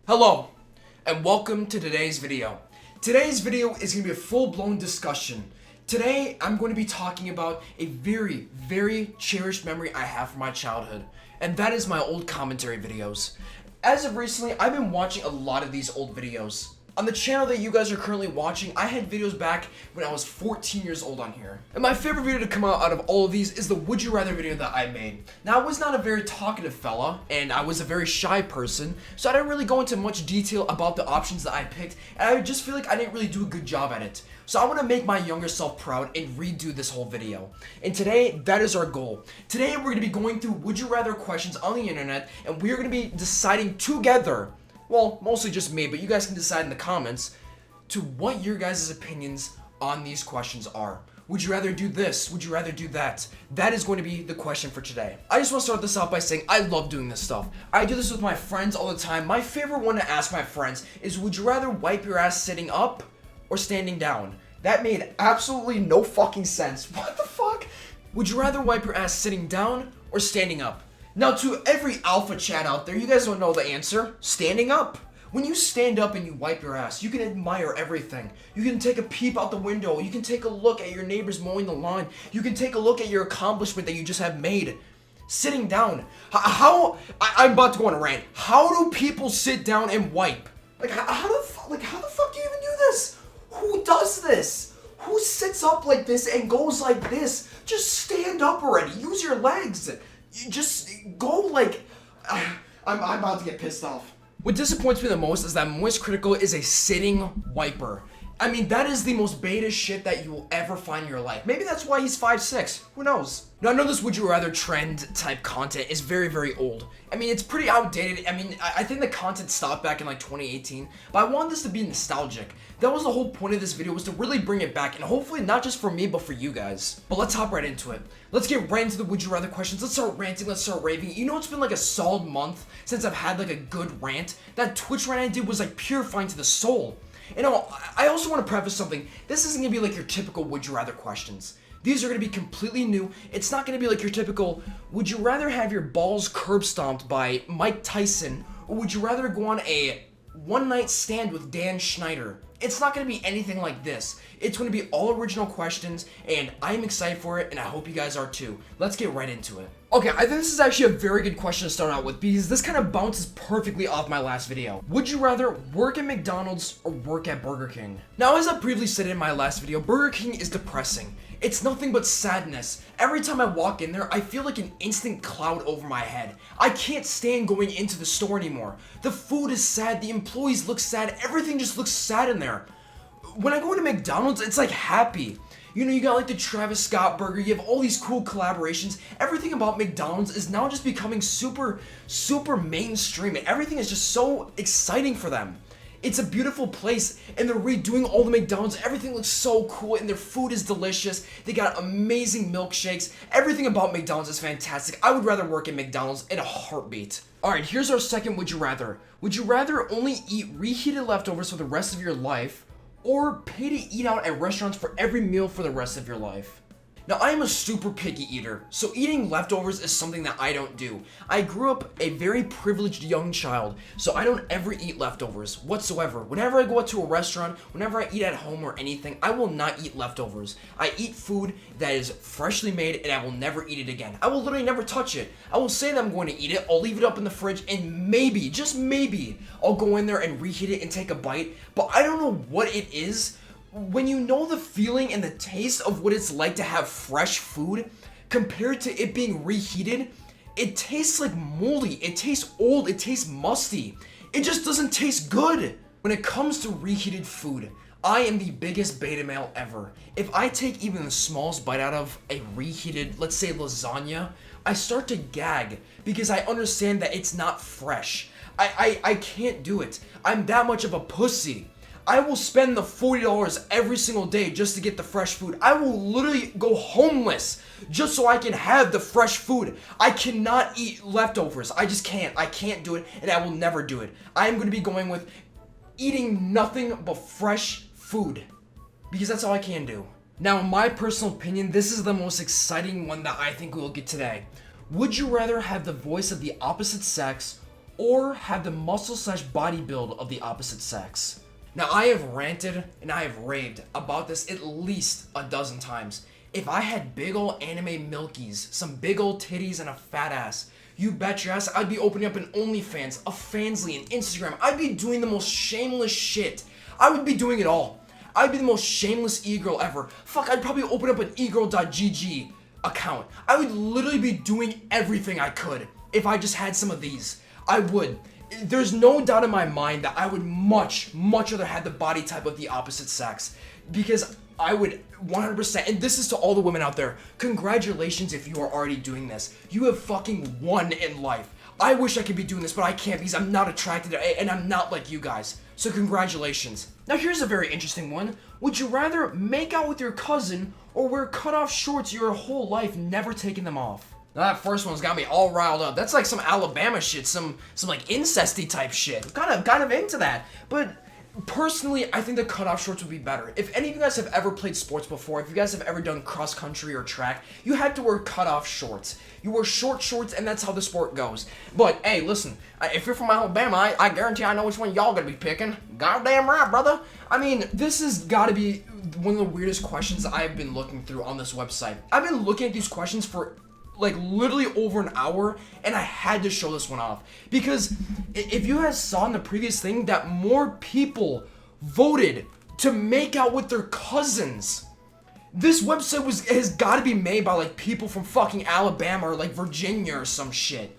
Hello, and welcome to today's video. Today's video is going to be a full-blown discussion. Today, I'm going to be talking about a very, very cherished memory I have from my childhood, and that is my old commentary videos. As of recently, I've been watching a lot of these old videos. On the channel that you guys are currently watching, I had videos back when I was 14 years old on here. And my favorite video to come out of all of these is the Would You Rather video that I made. Now, I was not a very talkative fella, and I was a very shy person, so I didn't really go into much detail about the options that I picked, and I just feel like I didn't really do a good job at it. So I want to make my younger self proud and redo this whole video. And today, that is our goal. Today, we're going to be going through Would You Rather questions on the internet, and we're going to be deciding together, well, mostly just me, but you guys can decide in the comments to what your guys' opinions on these questions are. Would you rather do this? Would you rather do that? That is going to be the question for today. I just want to start this off by saying I love doing this stuff. I do this with my friends all the time. My favorite one to ask my friends is, would you rather wipe your ass sitting up or standing down? That made absolutely no fucking sense. What the fuck? Would you rather wipe your ass sitting down or standing up? Now, to every alpha chat out there, you guys don't know the answer. Standing up. When you stand up and you wipe your ass, you can admire everything. You can take a peep out the window. You can take a look at your neighbors mowing the lawn. You can take a look at your accomplishment that you just have made. Sitting down. I'm about to go on a rant. How do people sit down and wipe? Like, how the fuck do you even do this? Who does this? Who sits up like this and goes like this? Just stand up already. Use your legs. You just go like... I'm about to get pissed off. What disappoints me the most is that Moist Critical is a sitting wiper. I mean, that is the most beta shit that you will ever find in your life. Maybe that's why he's 5'6". Who knows? Now, I know this Would You Rather trend type content is very, very old. I mean, it's pretty outdated. I mean, I think the content stopped back in like 2018, but I want this to be nostalgic. That was the whole point of this video, was to really bring it back, and hopefully not just for me, but for you guys. But let's hop right into it. Let's get right into the Would You Rather questions. Let's start ranting, let's start raving. You know, it's been like a solid month since I've had like a good rant. That Twitch rant I did was like purifying to the soul. You know, I also want to preface something. This isn't going to be like your typical Would You Rather questions. These are going to be completely new. It's not going to be like your typical, would you rather have your balls curb stomped by Mike Tyson, or would you rather go on a one-night stand with Dan Schneider? It's not going to be anything like this. It's going to be all original questions, and I'm excited for it, and I hope you guys are too. Let's get right into it. Okay, I think this is actually a very good question to start out with, because this kind of bounces perfectly off my last video. Would you rather work at McDonald's or work at Burger King? Now, as I previously said in my last video, Burger King is depressing. It's nothing but sadness. Every time I walk in there, I feel like an instant cloud over my head. I can't stand going into the store anymore. The food is sad, the employees look sad, everything just looks sad in there. When I go to McDonald's, it's like happy. You know, you got like the Travis Scott burger, you have all these cool collaborations. Everything about McDonald's is now just becoming super mainstream, and everything is just so exciting for them. It's a beautiful place, and they're redoing all the McDonald's. Everything looks so cool, and their food is delicious. They got amazing milkshakes. Everything about McDonald's is fantastic. I would rather work at McDonald's in a heartbeat. Alright, here's our second Would You Rather. Would you rather only eat reheated leftovers for the rest of your life, or pay to eat out at restaurants for every meal for the rest of your life? Now, I am a super picky eater, so eating leftovers is something that I don't do. I grew up a very privileged young child, so I don't ever eat leftovers whatsoever. Whenever I go out to a restaurant, whenever I eat at home or anything, I will not eat leftovers. I eat food that is freshly made, and I will never eat it again. I will literally never touch it. I will say that I'm going to eat it, I'll leave it up in the fridge, and maybe, just maybe, I'll go in there and reheat it and take a bite, but I don't know what it is. When you know the feeling and the taste of what it's like to have fresh food compared to it being reheated, it tastes like moldy, it tastes old, it tastes musty. It just doesn't taste good. When it comes to reheated food, I am the biggest beta male ever. If I take even the smallest bite out of a reheated, let's say lasagna, I start to gag because I understand that it's not fresh. I can't do it. I'm that much of a pussy. I will spend the $40 every single day just to get the fresh food. I will literally go homeless just so I can have the fresh food. I cannot eat leftovers. I just can't. I can't do it, and I will never do it. I am going to be going with eating nothing but fresh food, because that's all I can do. Now, in my personal opinion, this is the most exciting one that I think we'll get today. Would you rather have the voice of the opposite sex or have the muscle/body build of the opposite sex. Now, I have ranted and I have raved about this at least a dozen times. If I had big ol' anime milkies, some big ol' titties, and a fat ass, you bet your ass I'd be opening up an OnlyFans, a Fansly, an Instagram. I'd be doing the most shameless shit. I would be doing it all. I'd be the most shameless e-girl ever. Fuck, I'd probably open up an egirl.gg account. I would literally be doing everything I could if I just had some of these. I would. There's no doubt in my mind that I would much rather have the body type of the opposite sex, because I would 100%, and this is to all the women out there, congratulations if you are already doing this. You have fucking won in life. I wish I could be doing this, but I can't because I'm not attracted to, and I'm not like you guys. So congratulations. Now here's a very interesting one. Would you rather make out with your cousin or wear cutoff shorts your whole life, never taking them off? Now that first one's got me all riled up. That's like some Alabama shit, some like incesty type shit. Kind of into that. But personally, I think the cutoff shorts would be better. If any of you guys have ever played sports before, if you guys have ever done cross country or track, you had to wear cutoff shorts. You wear short shorts, and that's how the sport goes. But hey, listen, if you're from Alabama, I guarantee I know which one y'all gonna be picking. Goddamn right, brother. I mean, this has got to be one of the weirdest questions I've been looking through on this website. I've been looking at these questions for like literally over an hour, and I had to show this one off because if you guys saw in the previous thing that more people voted to make out with their cousins. This website has got to be made by like people from fucking Alabama or like Virginia or some shit.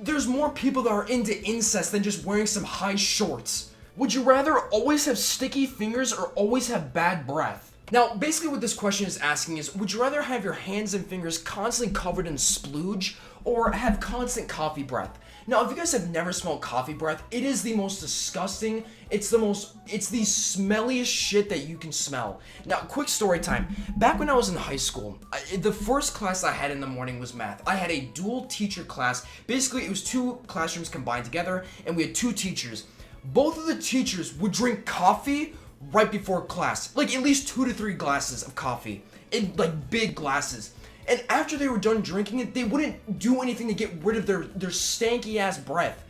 There's more people that are into incest than just wearing some high shorts. Would you rather always have sticky fingers or always have bad breath? Now, basically what this question is asking is, would you rather have your hands and fingers constantly covered in splooge or have constant coffee breath? Now, if you guys have never smelled coffee breath, it is the most disgusting, it's the smelliest shit that you can smell. Now, quick story time. Back when I was in high school, the first class I had in the morning was math. I had a dual teacher class. Basically, it was two classrooms combined together, and we had two teachers. Both of the teachers would drink coffee right before class, like at least 2 to 3 glasses of coffee in like big glasses. And after they were done drinking it, they wouldn't do anything to get rid of their stanky ass breath.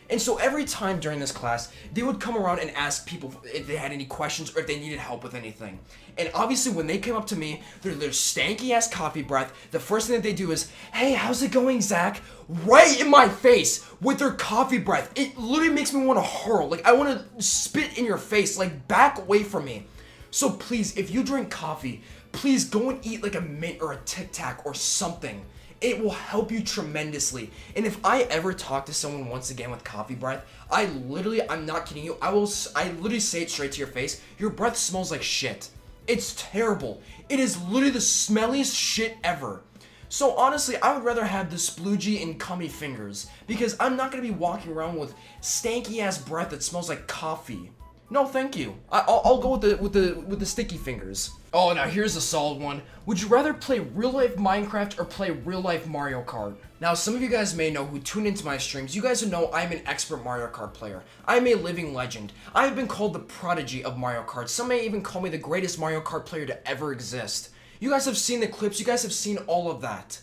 And so every time during this class, they would come around and ask people if they had any questions or if they needed help with anything. And obviously when they came up to me, their stanky ass coffee breath, the first thing that they do is, "Hey, how's it going, Zach?" Right in my face with their coffee breath. It literally makes me want to hurl. Like I want to spit in your face, like back away from me. So please, if you drink coffee, please go and eat like a Mint or a Tic Tac or something. It will help you tremendously. And if I ever talk to someone once again with coffee breath, I'm not kidding you, I literally say it straight to your face, your breath smells like shit. It's terrible. It is literally the smelliest shit ever. So honestly, I would rather have the sploogey and cummy fingers, because I'm not gonna be walking around with stanky ass breath that smells like coffee. No, thank you. I'll go with the sticky fingers. Oh, now here's a solid one. Would you rather play real life Minecraft or play real life Mario Kart? Now, some of you guys may know who tune into my streams. You guys know I'm an expert Mario Kart player. I'm a living legend. I have been called the prodigy of Mario Kart. Some may even call me the greatest Mario Kart player to ever exist. You guys have seen the clips. You guys have seen all of that.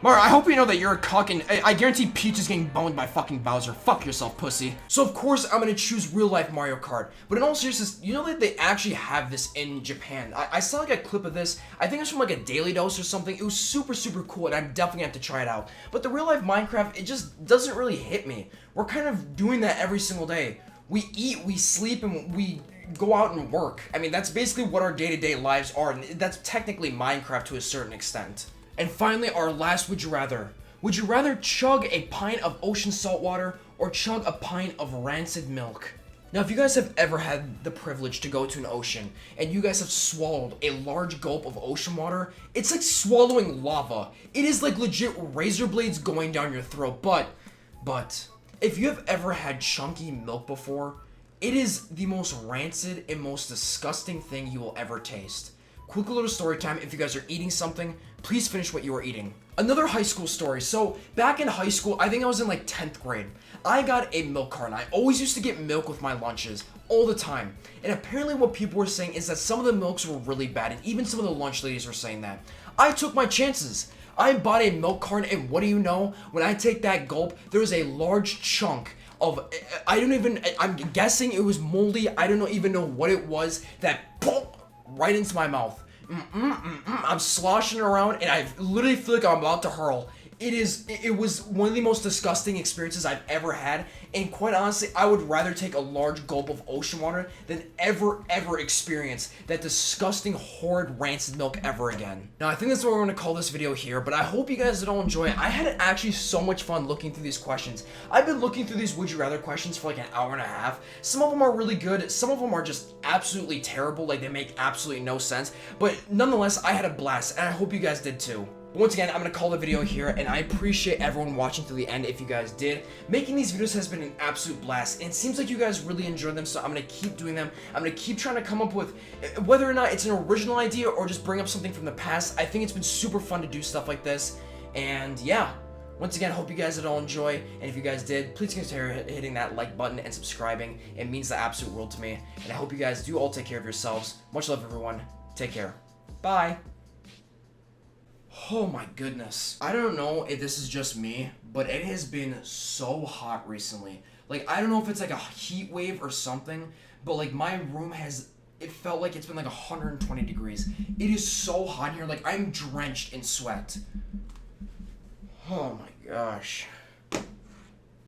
Mario, I hope you know that you're a cuck, and I guarantee Peach is getting boned by fucking Bowser. Fuck yourself, pussy. So of course I'm gonna choose real life Mario Kart. But in all seriousness, you know that they actually have this in Japan. I saw like a clip of this. I think it's from like a Daily Dose or something. It was super cool, and I'm definitely gonna have to try it out. But the real life Minecraft, it just doesn't really hit me. We're kind of doing that every single day. We eat, we sleep, and we go out and work. I mean, that's basically what our day-to-day lives are, and that's technically Minecraft to a certain extent. And finally, our last would you rather. Would you rather chug a pint of ocean salt water or chug a pint of rancid milk? Now, if you guys have ever had the privilege to go to an ocean and you guys have swallowed a large gulp of ocean water, it's like swallowing lava. It is like legit razor blades going down your throat. But if you have ever had chunky milk before, it is the most rancid and most disgusting thing you will ever taste. Quick little story time. If you guys are eating something, please finish what you are eating. Another high school story. So back in high school, I think I was in like 10th grade. I got a milk carton. I always used to get milk with my lunches all the time. And apparently what people were saying is that some of the milks were really bad, and even some of the lunch ladies were saying that. I took my chances. I bought a milk carton, and what do you know? When I take that gulp, there's a large chunk of, I'm guessing it was moldy. I don't even know what it was that boom, right into my mouth. I'm sloshing around, and I literally feel like I'm about to hurl. It was one of the most disgusting experiences I've ever had, and quite honestly, I would rather take a large gulp of ocean water than ever experience that disgusting, horrid, rancid milk ever again. Now, I think that's what we're gonna call this video here, but I hope you guys did all enjoy it. I had actually so much fun looking through these questions. I've been looking through these would you rather questions for like an hour and a half. Some of them are really good, some of them are just absolutely terrible, like they make absolutely no sense, but nonetheless, I had a blast, and I hope you guys did too. Once again, I'm going to call the video here, and I appreciate everyone watching to the end if you guys did. Making these videos has been an absolute blast, and it seems like you guys really enjoy them, so I'm going to keep doing them. I'm going to keep trying to come up with, whether or not it's an original idea or just bring up something from the past. I think it's been super fun to do stuff like this, and yeah. Once again, hope you guys did all enjoy, and if you guys did, please consider hitting that like button and subscribing. It means the absolute world to me, and I hope you guys do all take care of yourselves. Much love, everyone. Take care. Bye. Oh my goodness. I don't know if this is just me, but it has been so hot recently. Like, I don't know if it's like a heat wave or something, but like my room it felt like it's been like 120 degrees. It is so hot here, like I'm drenched in sweat. Oh my gosh.